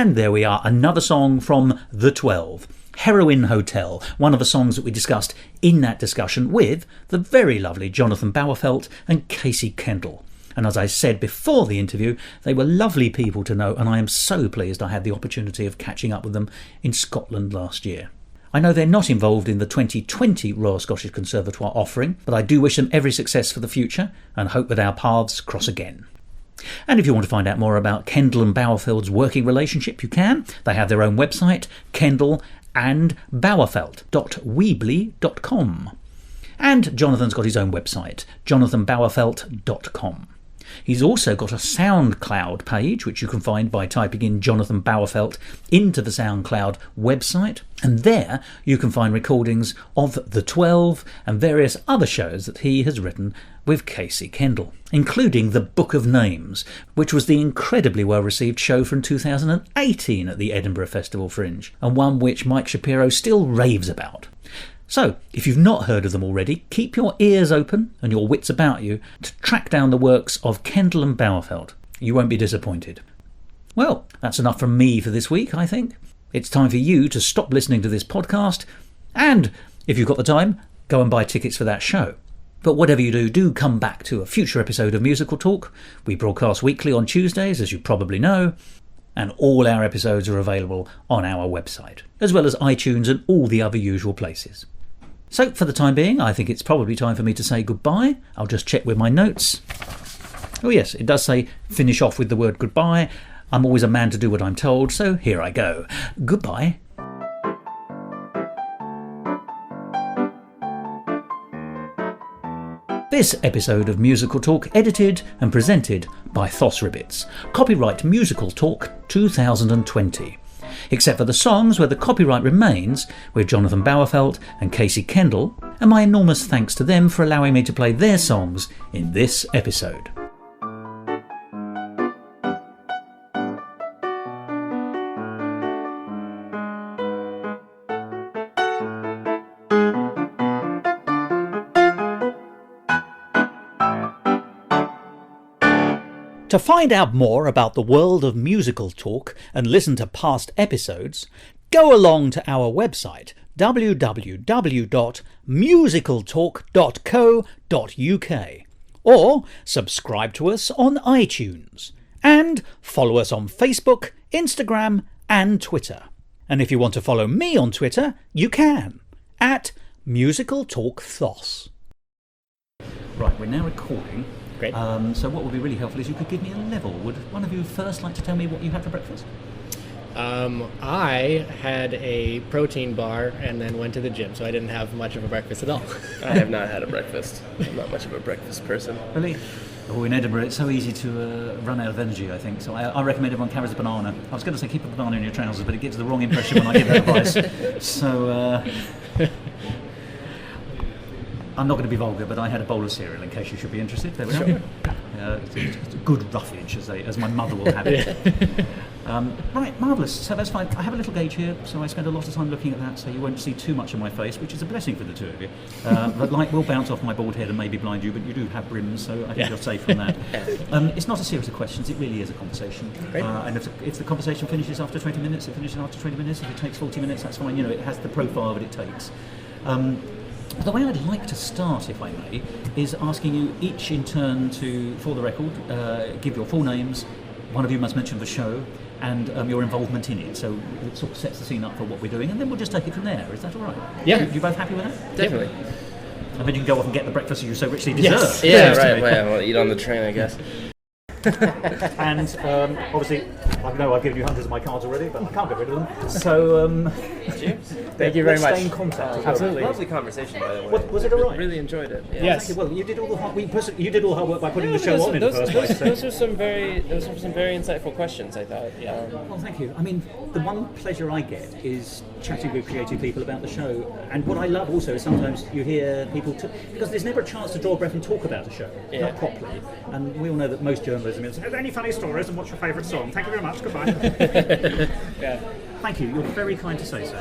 And there we are, another song from The 12, Heroin Hotel, one of the songs that we discussed in that discussion with the very lovely Jonathan Bauerfeld and Casey Kendall. And as I said before the interview, they were lovely people to know, and I am so pleased I had the opportunity of catching up with them in Scotland last year. I know they're not involved in the 2020 Royal Scottish Conservatoire offering, but I do wish them every success for the future and hope that our paths cross again. And if you want to find out more about Kendall and Bauerfeld's working relationship, you can. They have their own website, Kendall and Bauerfeld.weebly.com. And Jonathan's got his own website, jonathanbauerfeld.com. He's also got a SoundCloud page, which you can find by typing in Jonathan Bauerfeld into the SoundCloud website. And there you can find recordings of The 12 and various other shows that he has written with Casey Kendall, including The Book of Names, which was the incredibly well-received show from 2018 at the Edinburgh Festival Fringe, and one which Mike Shapiro still raves about. So, if you've not heard of them already, keep your ears open and your wits about you to track down the works of Kendall and Bauerfeld. You won't be disappointed. Well, that's enough from me for this week, I think. It's time for you to stop listening to this podcast, and, if you've got the time, go and buy tickets for that show. But whatever you do, do come back to a future episode of Musical Talk. We broadcast weekly on Tuesdays, as you probably know, and all our episodes are available on our website, as well as iTunes and all the other usual places. So, for the time being, I think it's probably time for me to say goodbye. I'll just check with my notes. Oh yes, it does say finish off with the word goodbye. I'm always a man to do what I'm told, so here I go. Goodbye. This episode of Musical Talk edited and presented by Thos. Copyright Musical Talk 2020. Except for the songs where the copyright remains with Jonathan Bauerfeld and Casey Kendall, and my enormous thanks to them for allowing me to play their songs in this episode. To find out more about the world of Musical Talk and listen to past episodes, go along to our website www.musicaltalk.co.uk or subscribe to us on iTunes and follow us on Facebook, Instagram and Twitter. And if you want to follow me on Twitter, you can at Musical Talk Thos. Right, we're now recording. Great. So what would be really helpful is you could give me a level. Would one of you first like to tell me what you had for breakfast? I had a protein bar and then went to the gym, so I didn't have much of a breakfast at all. I have not had a breakfast. I'm not much of a breakfast person. Really? Oh, in Edinburgh it's so easy to run out of energy, I think. So I recommend everyone carries a banana. I was going to say keep a banana in your trousers, but it gives the wrong impression when I give that advice. So... I'm not going to be vulgar, but I had a bowl of cereal in case you should be interested. There we go. It's a good roughage, as my mother will have it. Right, marvellous. So that's fine. I have a little gauge here, so I spend a lot of time looking at that, so you won't see too much of my face, which is a blessing for the two of you. The light will bounce off my bald head and maybe blind you, but you do have brims, so I think you're safe from that. It's not a series of questions, it really is a conversation. And if the conversation finishes after 20 minutes, it finishes after 20 minutes. If it takes 40 minutes, that's fine. You know, it has the profile that it takes. The way I'd like to start, if I may, is asking you each in turn to, for the record, give your full names. One of you must mention the show and your involvement in it. So it sort of sets the scene up for what we're doing, and then we'll just take it from there. Is that all right? Yeah. You both happy with that? Definitely. And then you can go off and get the breakfast you so richly deserve. Yes. Yeah, right. Well, I'll eat on the train, I guess. And obviously, I know I've given you hundreds of my cards already, but I can't get rid of them. So, Thank you very much. Stay in contact. Absolutely. Lovely conversation, by the way. Was it all right? Really enjoyed it. Yeah. Yes. Thank you. Well, you did all the hard work by putting the show on in the first place. So. Those were some very insightful questions, I thought. Well, thank you. I mean, the one pleasure I get is chatting with creative people about the show. And what I love also is sometimes you hear people, because there's never a chance to draw a breath and talk about a show, not properly. And we all know that most journalism is, any funny stories and what's your favourite song? Thank you very much. Goodbye. Yeah. Thank you. You're very kind to say so.